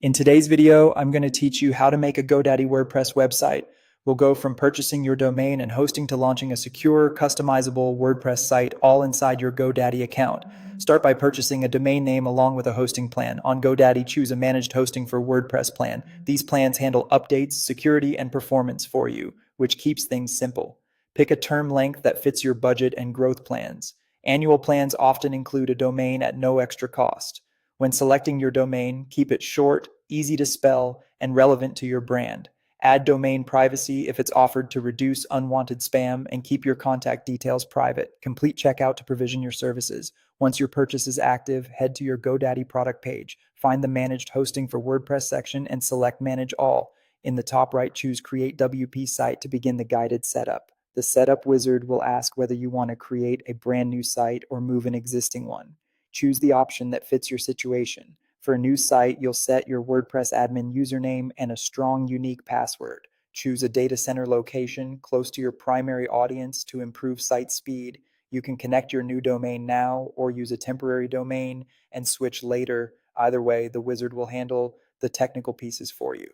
In today's video, I'm going to teach you how to make a GoDaddy WordPress website. We'll go from purchasing your domain and hosting to launching a secure, customizable WordPress site all inside your GoDaddy account. Start by purchasing a domain name along with a hosting plan. On GoDaddy, choose a managed hosting for WordPress plan. These plans handle updates, security, and performance for you, which keeps things simple. Pick a term length that fits your budget and growth plans. Annual plans often include a domain at no extra cost. When selecting your domain, keep it short, easy to spell, and relevant to your brand. Add domain privacy if it's offered to reduce unwanted spam, and keep your contact details private. Complete checkout to provision your services. Once your purchase is active, head to your GoDaddy product page. Find the Managed Hosting for WordPress section and select Manage All. In the top right, choose Create WP Site to begin the guided setup. The setup wizard will ask whether you want to create a brand new site or move an existing one. Choose the option that fits your situation. For a new site, you'll set your WordPress admin username and a strong, unique password. Choose a data center location close to your primary audience to improve site speed. You can connect your new domain now or use a temporary domain and switch later. Either way, the wizard will handle the technical pieces for you.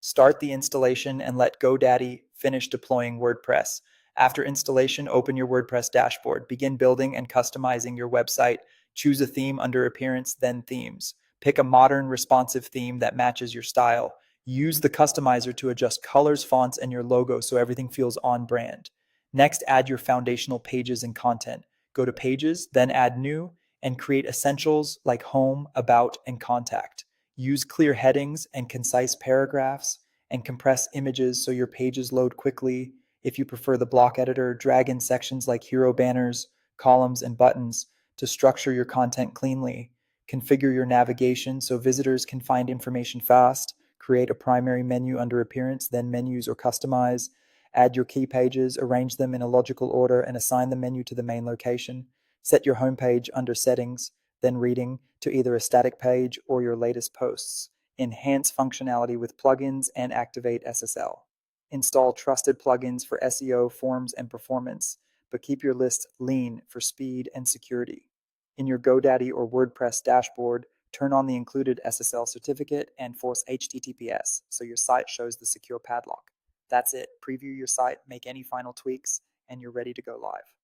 Start the installation and let GoDaddy finish deploying WordPress. After installation, open your WordPress dashboard. Begin building and customizing your website. Choose a theme under Appearance, then Themes. Pick a modern, responsive theme that matches your style. Use the customizer to adjust colors, fonts, and your logo so everything feels on brand. Next, add your foundational pages and content. Go to Pages, then add New, and create essentials like Home, About, and Contact. Use clear headings and concise paragraphs, and compress images so your pages load quickly. If you prefer the block editor, drag in sections like hero banners, columns, and buttons to structure your content cleanly. Configure your navigation so visitors can find information fast. Create a primary menu under Appearance, then Menus or Customize. Add your key pages, arrange them in a logical order, and assign the menu to the main location. Set your homepage under Settings, then Reading to either a static page or your latest posts. Enhance functionality with plugins and activate SSL. Install trusted plugins for SEO, forms, and performance, but keep your list lean for speed and security. In your GoDaddy or WordPress dashboard, turn on the included SSL certificate and force HTTPS so your site shows the secure padlock. That's it. Preview your site, make any final tweaks, and you're ready to go live.